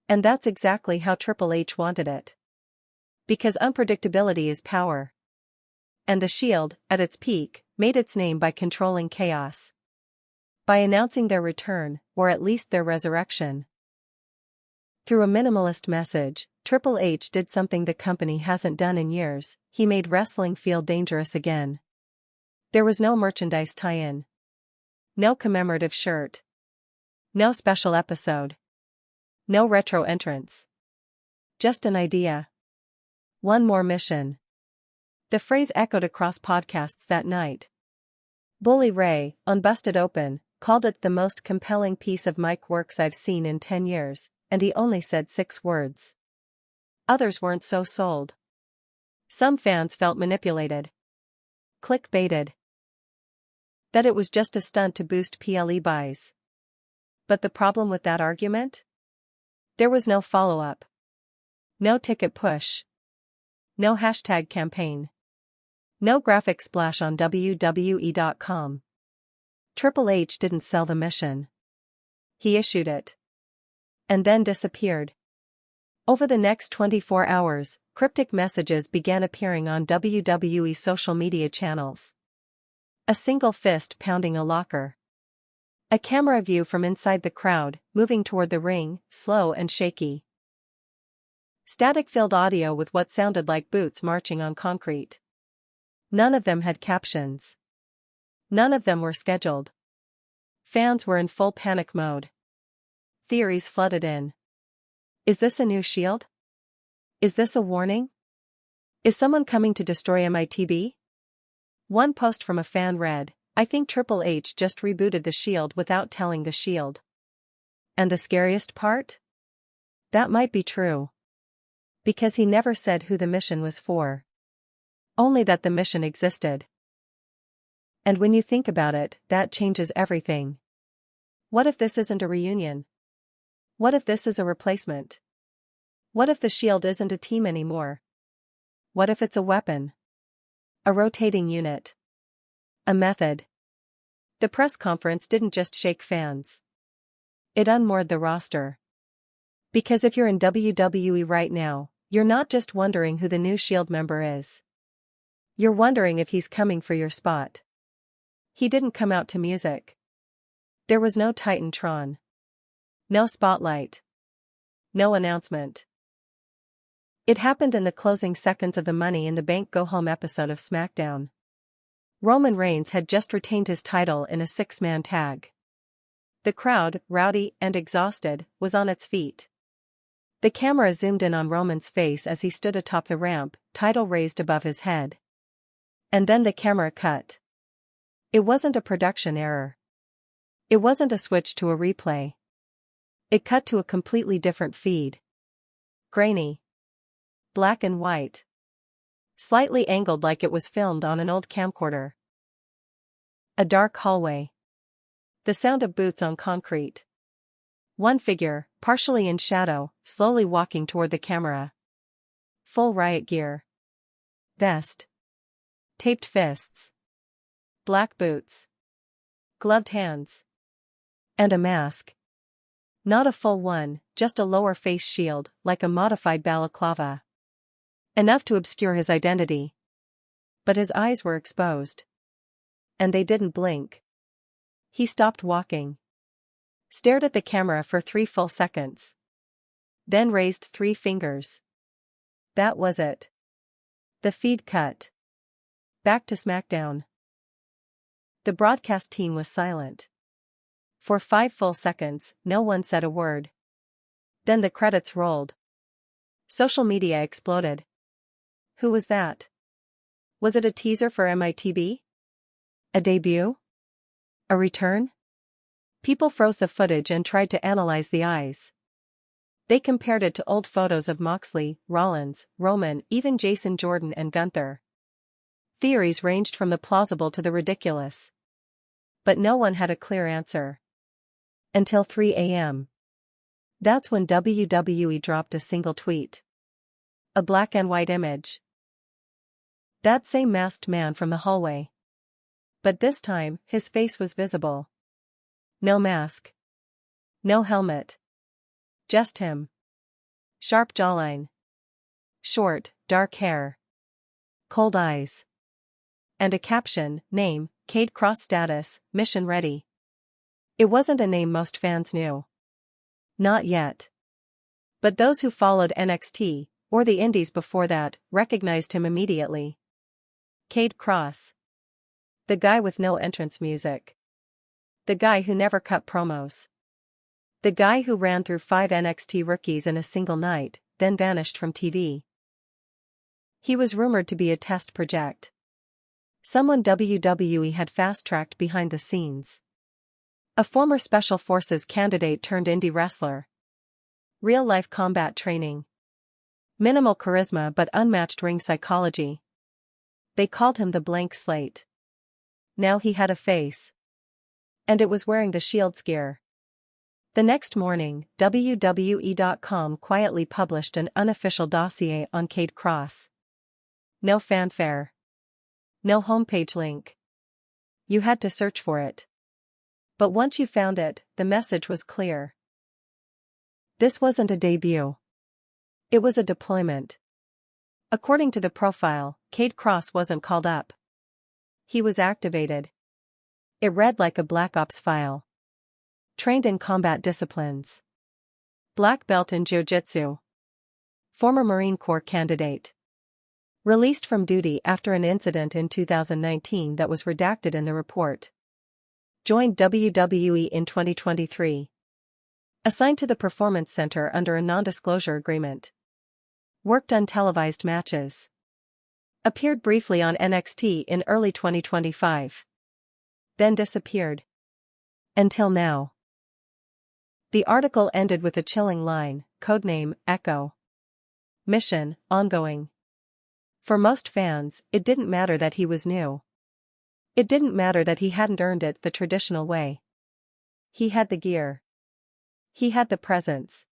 And that's exactly how Triple H wanted it. Because unpredictability is power. And the Shield, at its peak, made its name by controlling chaos. By announcing their return, or at least their resurrection. Through a minimalist message, Triple H did something the company hasn't done in years. He made wrestling feel dangerous again. There was no merchandise tie-in. No commemorative shirt. No special episode. No retro entrance. Just an idea. One more mission. The phrase echoed across podcasts that night. Bully Ray, on Busted Open, called it the most compelling piece of mic works I've seen in 10 years, and he only said 6 words. Others weren't so sold. Some fans felt manipulated. Clickbaited. That it was just a stunt to boost PLE buys. But the problem with that argument? There was no follow-up. No ticket push. No hashtag campaign. No graphic splash on WWE.com. Triple H didn't sell the mission. He issued it. And then disappeared. Over the next 24 hours, cryptic messages began appearing on WWE social media channels. A single fist pounding a locker. A camera view from inside the crowd, moving toward the ring, slow and shaky. Static-filled audio with what sounded like boots marching on concrete. None of them had captions. None of them were scheduled. Fans were in full panic mode. Theories flooded in. Is this a new Shield? Is this a warning? Is someone coming to destroy MITB? One post from a fan read, "I think Triple H just rebooted the Shield without telling the Shield." And the scariest part? That might be true. Because he never said who the mission was for. Only that the mission existed. And when you think about it, that changes everything. What if this isn't a reunion? What if this is a replacement? What if the Shield isn't a team anymore? What if it's a weapon? A rotating unit. A method. The press conference didn't just shake fans. It unmoored the roster. Because if you're in WWE right now, you're not just wondering who the new Shield member is. You're wondering if he's coming for your spot. He didn't come out to music. There was no Titantron. No spotlight. No announcement. It happened in the closing seconds of the Money in the Bank Go Home episode of SmackDown. Roman Reigns had just retained his title in a 6-man tag. The crowd, rowdy and exhausted, was on its feet. The camera zoomed in on Roman's face as he stood atop the ramp, title raised above his head. And then the camera cut. It wasn't a production error. It wasn't a switch to a replay. It cut to a completely different feed. Grainy. Black and white. Slightly angled like it was filmed on an old camcorder. A dark hallway. The sound of boots on concrete. One figure, partially in shadow, slowly walking toward the camera. Full riot gear. Vest. Taped fists. Black boots. Gloved hands. And a mask. Not a full one, just a lower face shield, like a modified balaclava. Enough to obscure his identity. But his eyes were exposed. And they didn't blink. He stopped walking. Stared at the camera for 3 full seconds. Then raised 3 fingers. That was it. The feed cut. Back to SmackDown. The broadcast team was silent. For 5 full seconds, no one said a word. Then the credits rolled. Social media exploded. Who was that? Was it a teaser for MITB? A debut? A return? People froze the footage and tried to analyze the eyes. They compared it to old photos of Moxley, Rollins, Roman, even Jason Jordan and Gunther. Theories ranged from the plausible to the ridiculous. But no one had a clear answer. Until 3 a.m. That's when WWE dropped a single tweet. A black and white image. That same masked man from the hallway. But this time, his face was visible. No mask. No helmet. Just him. Sharp jawline. Short, dark hair. Cold eyes. And a caption, name, Cade Cross status, mission ready. It wasn't a name most fans knew. Not yet. But those who followed NXT, or the indies before that, recognized him immediately. Cade Cross. The guy with no entrance music. The guy who never cut promos. The guy who ran through 5 NXT rookies in a single night, then vanished from TV. He was rumored to be a test project. Someone WWE had fast-tracked behind the scenes. A former Special Forces candidate turned indie wrestler. Real-life combat training. Minimal charisma but unmatched ring psychology. They called him the blank slate. Now he had a face. And it was wearing the Shield's gear. The next morning, WWE.com quietly published an unofficial dossier on Cade Cross. No fanfare. No homepage link. You had to search for it. But once you found it, the message was clear. This wasn't a debut. It was a deployment. According to the profile, Cade Cross wasn't called up. He was activated. It read like a Black Ops file. Trained in combat disciplines. Black belt in Jiu-Jitsu. Former Marine Corps candidate. Released from duty after an incident in 2019 that was redacted in the report. Joined WWE in 2023. Assigned to the Performance Center under a non-disclosure agreement. Worked untelevised matches. Appeared briefly on NXT in early 2025. Then disappeared. Until now. The article ended with a chilling line, codename, Echo. Mission, ongoing. For most fans, it didn't matter that he was new. It didn't matter that he hadn't earned it the traditional way. He had the gear. He had the presence.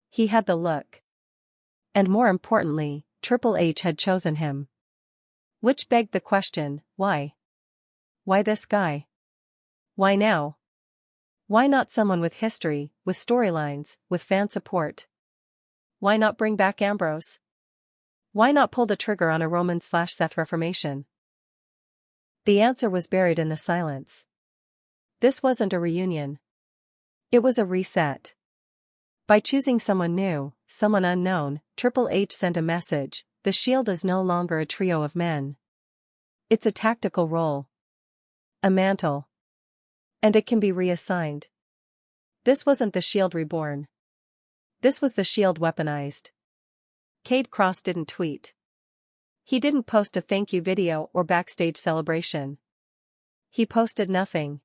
He had the look. And more importantly, TripleH had chosen him. Which begged the question, why? Why this guy? Why now? Why not someone with history, with storylines, with fan support? Why not bring back Ambrose? Why not pull the trigger on a Roman/Seth reformation? The answer was buried in the silence. This wasn't a reunion. It was a reset. By choosing someone new, someone unknown, TripleH sent a message: the Shield is no longer a trio of men. It's a tactical role. A mantle. And it can be reassigned. This wasn't the Shield reborn. This was the Shield weaponized. Cade Cross didn't tweet. He didn't post a thank you video or backstage celebration. He posted nothing.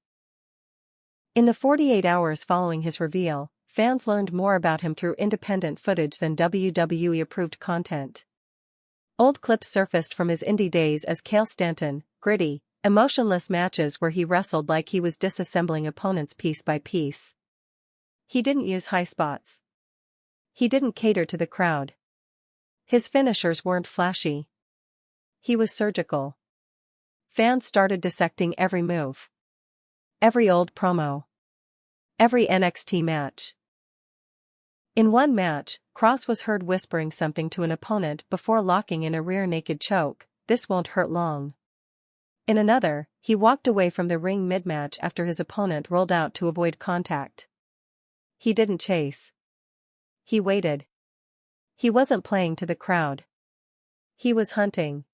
In the 48 hours following his reveal, fans learned more about him through independent footage than WWE-approved content. Old clips surfaced from his indie days as Cale Stanton, gritty, emotionless matches where he wrestled like he was disassembling opponents piece by piece. He didn't use high spots. He didn't cater to the crowd. His finishers weren't flashy. He was surgical. Fans started dissecting every move. Every old promo. Every NXT match. In one match, Cross was heard whispering something to an opponent before locking in a rear naked choke, "This won't hurt long." In another, he walked away from the ring mid-match after his opponent rolled out to avoid contact. He didn't chase. He waited. He wasn't playing to the crowd. He was hunting.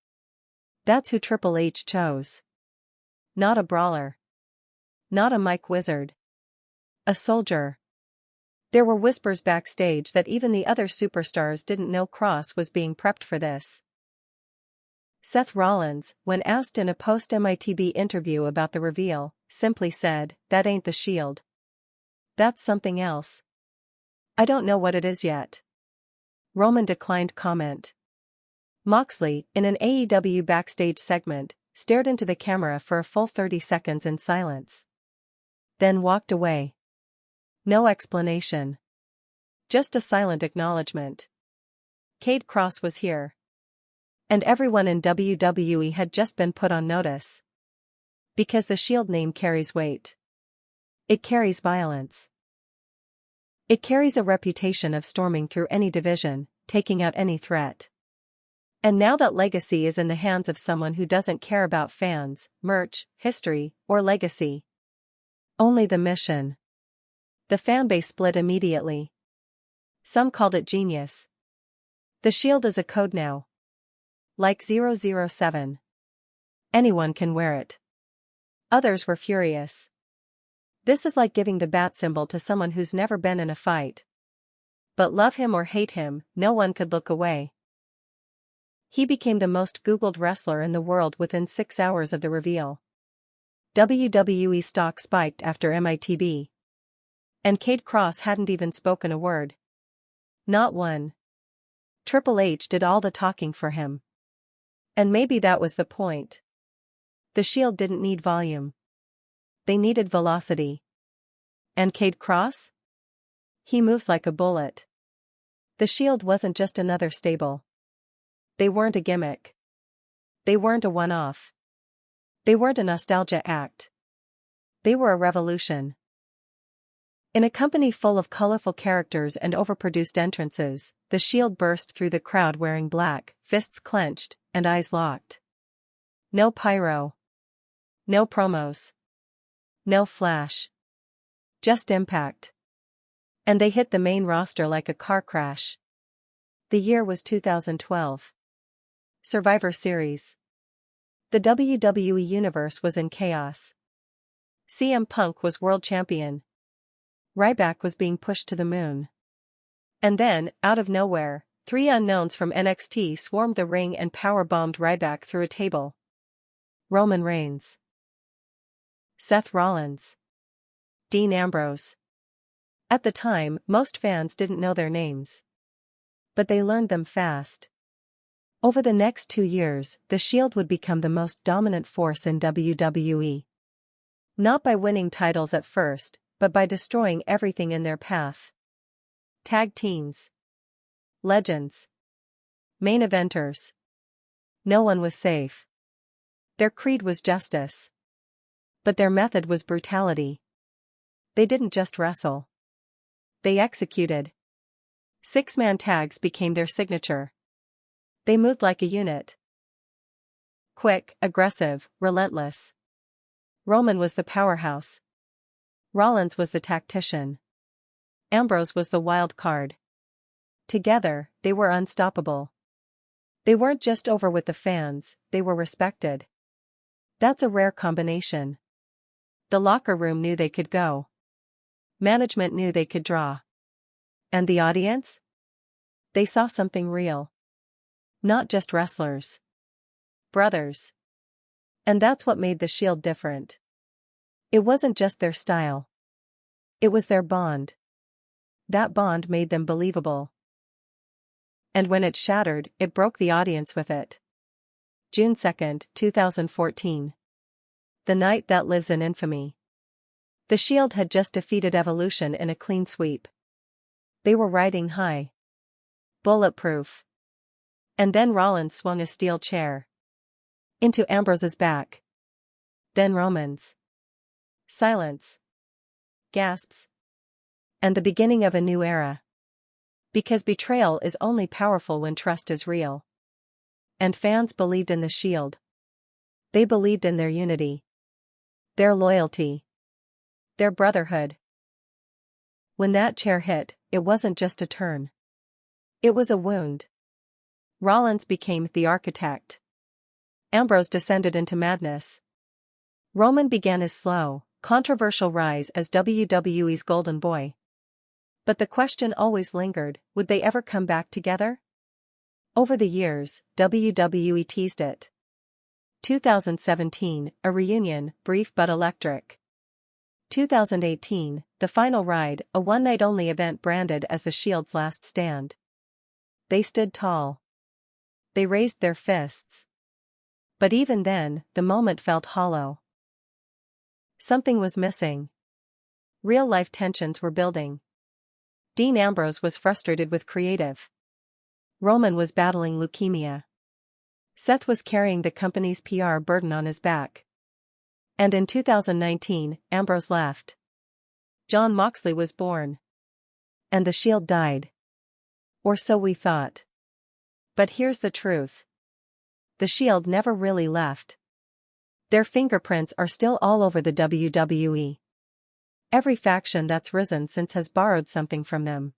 That's who TripleH chose. Not a brawler. Not a mic wizard. A soldier. There were whispers backstage that even the other superstars didn't know Cross was being prepped for this. Seth Rollins, when asked in a post-MITB interview about the reveal, simply said, "That ain't the Shield." That's something else. I don't know what it is yet. Roman declined comment. Moxley, in an AEW backstage segment, stared into the camera for a full 30 seconds in silence. Then walked away. No explanation. Just a silent acknowledgement. Cade Cross was here. And everyone in WWE had just been put on notice. Because the Shield name carries weight. It carries violence. It carries a reputation of storming through any division, taking out any threat. And now that legacy is in the hands of someone who doesn't care about fans, merch, history, or legacy. Only the mission. The fanbase split immediately. Some called it genius. The Shield is a code now. Like 007. Anyone can wear it. Others were furious. This is like giving the bat symbol to someone who's never been in a fight. But love him or hate him, no one could look away. He became the most Googled wrestler in the world within 6 hours of the reveal. WWE stock spiked after MITB. And Cade Cross hadn't even spoken a word. Not one. TripleH did all the talking for him. And maybe that was the point. The Shield didn't need volume. They needed velocity. And Cade Cross? He moves like a bullet. The Shield wasn't just another stable. They weren't a gimmick. They weren't a one-off. They weren't a nostalgia act. They were a revolution. In a company full of colorful characters and overproduced entrances, the Shield burst through the crowd wearing black, fists clenched, and eyes locked. No pyro. No promos. No flash. Just impact. And they hit the main roster like a car crash. The year was 2012. Survivor Series. The WWE Universe was in chaos. CM Punk was world champion. Ryback was being pushed to the moon. And then, out of nowhere, 3 unknowns from NXT swarmed the ring and powerbombed Ryback through a table. Roman Reigns. Seth Rollins. Dean Ambrose. At the time, most fans didn't know their names. But they learned them fast. Over the next 2 years, the Shield would become the most dominant force in WWE. Not by winning titles at first, but by destroying everything in their path. Tag teams. Legends. Main eventers. No one was safe. Their creed was justice. But their method was brutality. They didn't just wrestle. They executed. 6-man tags became their signature. They moved like a unit. Quick, aggressive, relentless. Roman was the powerhouse. Rollins was the tactician. Ambrose was the wild card. Together, they were unstoppable. They weren't just over with the fans, they were respected. That's a rare combination. The locker room knew they could go. Management knew they could draw. And the audience? They saw something real. Not just wrestlers. Brothers. And that's what made the Shield different. It wasn't just their style. It was their bond. That bond made them believable. And when it shattered, it broke the audience with it. June 2, 2014. The night that lives in infamy. The Shield had just defeated Evolution in a clean sweep. They were riding high. Bulletproof. And then Rollins swung a steel chair. Into Ambrose's back. Then Roman's. Silence. Gasps. And the beginning of a new era. Because betrayal is only powerful when trust is real. And fans believed in the Shield. They believed in their unity. Their loyalty. Their brotherhood. When that chair hit, it wasn't just a turn. It was a wound. Rollins became the architect. Ambrose descended into madness. Roman began his slow, controversial rise as WWE's golden boy. But the question always lingered, would they ever come back together? Over the years, WWE teased it. 2017, a reunion, brief but electric. 2018, the final ride, a one-night-only event branded as the Shield's last stand. They stood tall. They raised their fists. But even then, the moment felt hollow. Something was missing. Real-life tensions were building. Dean Ambrose was frustrated with creative. Roman was battling leukemia. Seth was carrying the company's PR burden on his back. And in 2019, Ambrose left. John Moxley was born. And the Shield died. Or so we thought. But here's the truth. The Shield never really left. Their fingerprints are still all over the WWE. Every faction that's risen since has borrowed something from them.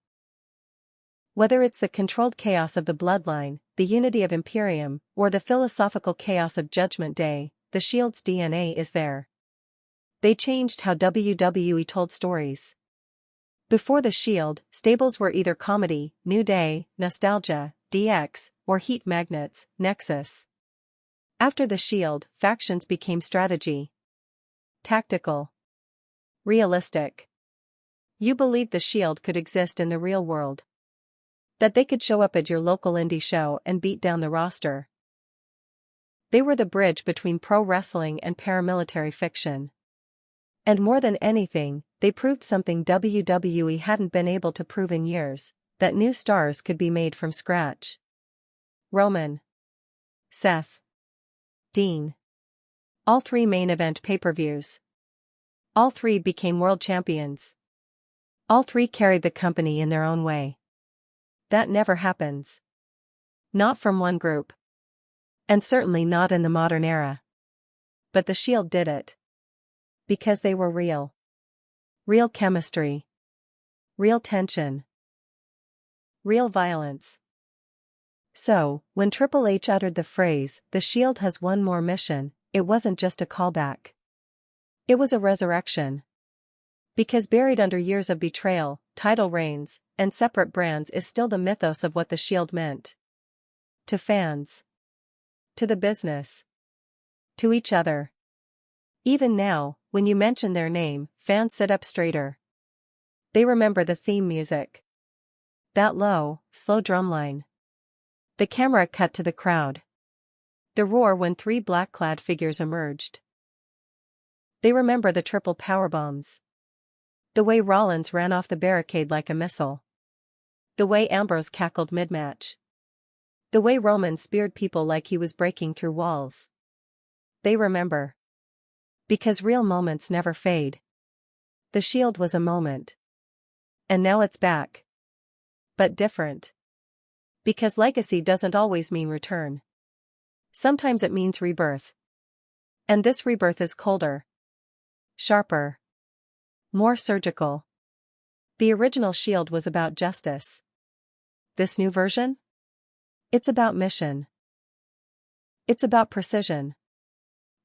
Whether it's the controlled chaos of the Bloodline, the unity of Imperium, or the philosophical chaos of Judgment Day, the Shield's DNA is there. They changed how WWE told stories. Before the Shield, stables were either comedy, New Day, nostalgia, DX, or heat magnets, Nexus. After the Shield, factions became strategy. Tactical. Realistic. You believed the Shield could exist in the real world. That they could show up at your local indie show and beat down the roster. They were the bridge between pro wrestling and paramilitary fiction. And more than anything, they proved something WWE hadn't been able to prove in years, that new stars could be made from scratch. Roman. Seth. Dean. All three main event pay-per-views. All three became world champions. All three carried the company in their own way. That never happens. Not from one group. And certainly not in the modern era. But the Shield did it. Because they were real. Real chemistry. Real tension. Real violence. So, when Triple H uttered the phrase, "The Shield has one more mission," it wasn't just a callback. It was a resurrection. Because buried under years of betrayal, title reigns, and separate brands is still the mythos of what the Shield meant. To fans. To the business. To each other. Even now, when you mention their name, fans sit up straighter. They remember the theme music. That low, slow drumline. The camera cut to the crowd. The roar when three black-clad figures emerged. They remember the triple powerbombs. The way Rollins ran off the barricade like a missile. The way Ambrose cackled mid-match. The way Roman speared people like he was breaking through walls. They remember. Because real moments never fade. The Shield was a moment. And now it's back. But different. Because legacy doesn't always mean return. Sometimes it means rebirth. And this rebirth is colder. Sharper. More surgical. The original Shield was about justice. This new version? It's about mission. It's about precision.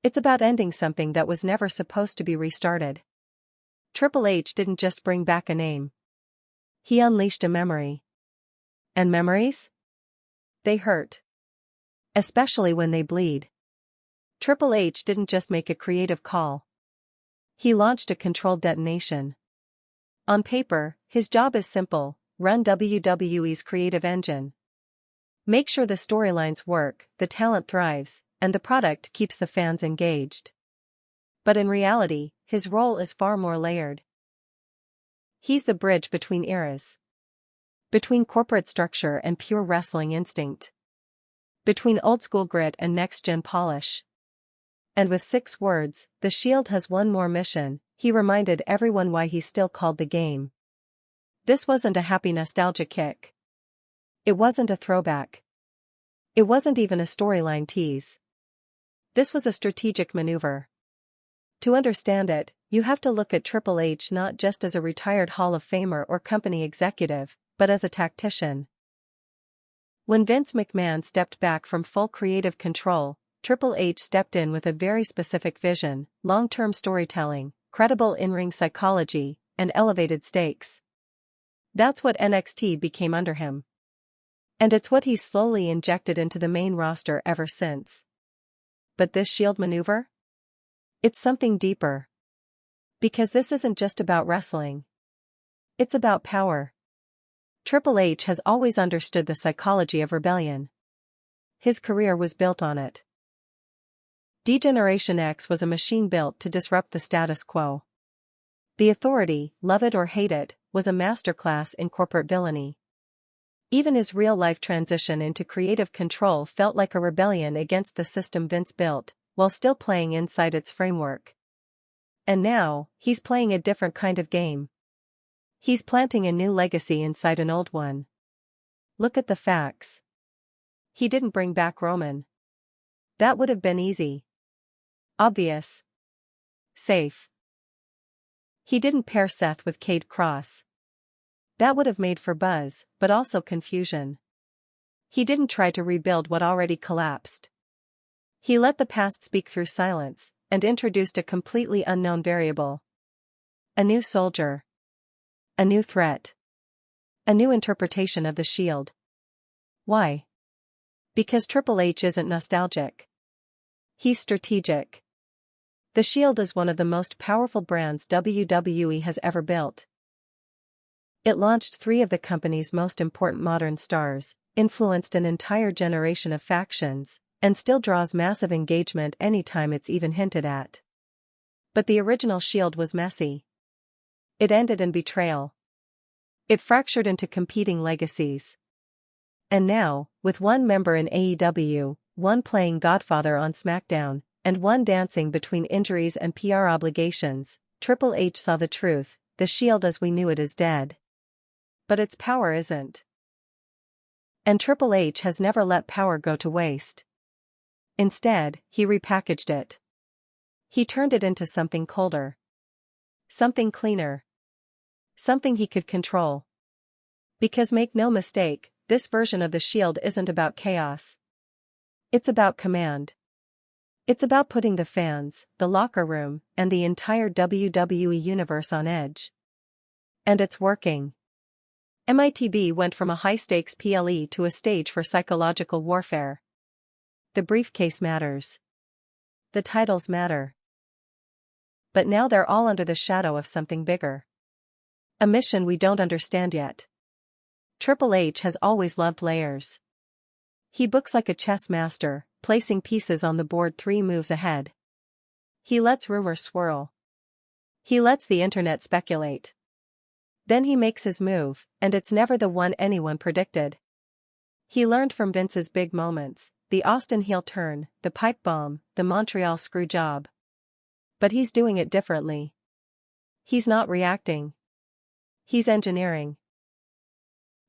It's about ending something that was never supposed to be restarted. Triple H didn't just bring back a name. He unleashed a memory. And memories? They hurt. Especially when they bleed. Triple H didn't just make a creative call. He launched a controlled detonation. On paper, his job is simple: run WWE's creative engine. Make sure the storylines work, the talent thrives, and the product keeps the fans engaged. But in reality, his role is far more layered. He's the bridge between eras. Between corporate structure and pure wrestling instinct. Between old-school grit and next-gen polish. And with 6 words, "The Shield has one more mission," he reminded everyone why he's still called the game. This wasn't a happy nostalgia kick. It wasn't a throwback. It wasn't even a storyline tease. This was a strategic maneuver. To understand it, you have to look at Triple H not just as a retired Hall of Famer or company executive, but as a tactician. When Vince McMahon stepped back from full creative control, Triple H stepped in with a very specific vision: long-term storytelling, credible in-ring psychology, and elevated stakes. That's what NXT became under him. And it's what he's slowly injected into the main roster ever since. But this Shield maneuver? It's something deeper. Because this isn't just about wrestling. It's about power. Triple H has always understood the psychology of rebellion. His career was built on it. D-Generation X was a machine built to disrupt the status quo. The Authority, love it or hate it, was a masterclass in corporate villainy. Even his real-life transition into creative control felt like a rebellion against the system Vince built, while still playing inside its framework. And now, he's playing a different kind of game. He's planting a new legacy inside an old one. Look at the facts. He didn't bring back Roman. That would have been easy. Obvious. Safe. He didn't pair Seth with Cade Cross. That would have made for buzz, but also confusion. He didn't try to rebuild what already collapsed. He let the past speak through silence, and introduced a completely unknown variable. A new soldier. A new threat. A new interpretation of the Shield. Why? Because Triple H isn't nostalgic. He's strategic. The Shield is one of the most powerful brands WWE has ever built. It launched 3 of the company's most important modern stars, influenced an entire generation of factions, and still draws massive engagement anytime it's even hinted at. But the original Shield was messy. It ended in betrayal. It fractured into competing legacies. And now, with one member in AEW, one playing Godfather on SmackDown, and one dancing between injuries and PR obligations, Triple H saw the truth: the Shield as we knew it is dead. But its power isn't. And Triple H has never let power go to waste. Instead, he repackaged it. He turned it into something colder. Something cleaner. Something he could control. Because make no mistake, this version of the Shield isn't about chaos. It's about command. It's about putting the fans, the locker room, and the entire WWE universe on edge. And it's working. MITB went from a high-stakes PLE to a stage for psychological warfare. The briefcase matters. The titles matter. But now they're all under the shadow of something bigger. A mission we don't understand yet. Triple H has always loved layers. He books like a chess master, placing pieces on the board 3 moves ahead. He lets rumors swirl. He lets the internet speculate. Then he makes his move, and it's never the one anyone predicted. He learned from Vince's big moments, the Austin heel turn, the pipe bomb, the Montreal screw job. But he's doing it differently. He's not reacting. He's engineering.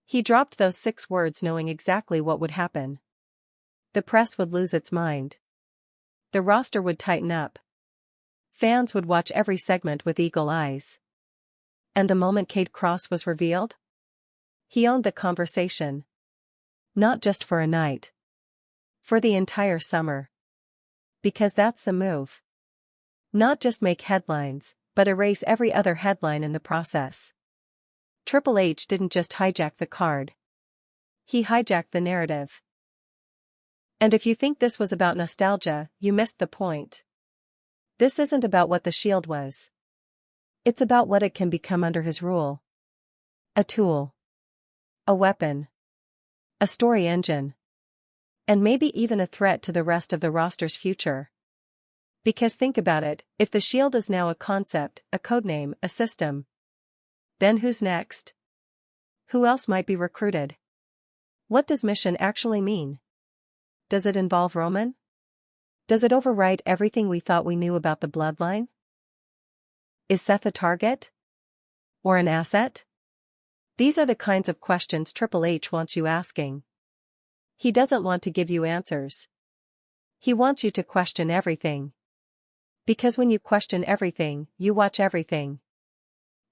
He dropped those 6 words knowing exactly what would happen. The press would lose its mind. The roster would tighten up. Fans would watch every segment with eagle eyes. And the moment Cade Cross was revealed? He owned the conversation. Not just for a night. For the entire summer. Because that's the move. Not just make headlines, but erase every other headline in the process. Triple H didn't just hijack the card. He hijacked the narrative. And if you think this was about nostalgia, you missed the point. This isn't about what the Shield was. It's about what it can become under his rule. A tool. A weapon. A story engine. And maybe even a threat to the rest of the roster's future. Because think about it, if the Shield is now a concept, a codename, a system, then who's next? Who else might be recruited? What does mission actually mean? Does it involve Roman? Does it overwrite everything we thought we knew about the bloodline? Is Seth a target? Or an asset? These are the kinds of questions Triple H wants you asking. He doesn't want to give you answers. He wants you to question everything. Because when you question everything, you watch everything.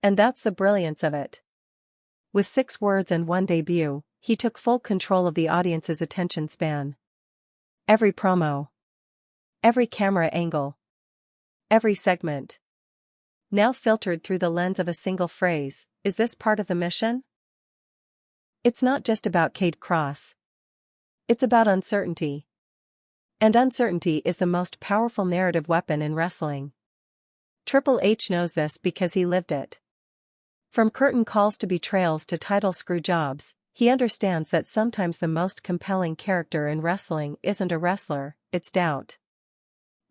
And that's the brilliance of it. With 6 words and 1 debut, he took full control of the audience's attention span. Every promo. Every camera angle. Every segment. Now filtered through the lens of a single phrase: is this part of the mission? It's not just about Cade Cross. It's about uncertainty. And uncertainty is the most powerful narrative weapon in wrestling. Triple H knows this because he lived it. From curtain calls to betrayals to title screw jobs, he understands that sometimes the most compelling character in wrestling isn't a wrestler, it's doubt.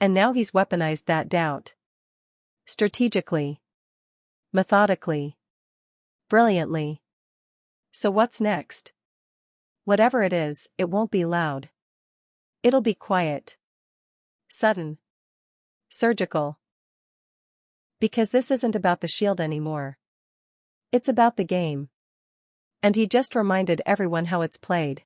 And now he's weaponized that doubt. Strategically. Methodically. Brilliantly. So what's next? Whatever it is, it won't be loud. It'll be quiet. Sudden. Surgical. Because this isn't about the Shield anymore. It's about the game. And he just reminded everyone how it's played.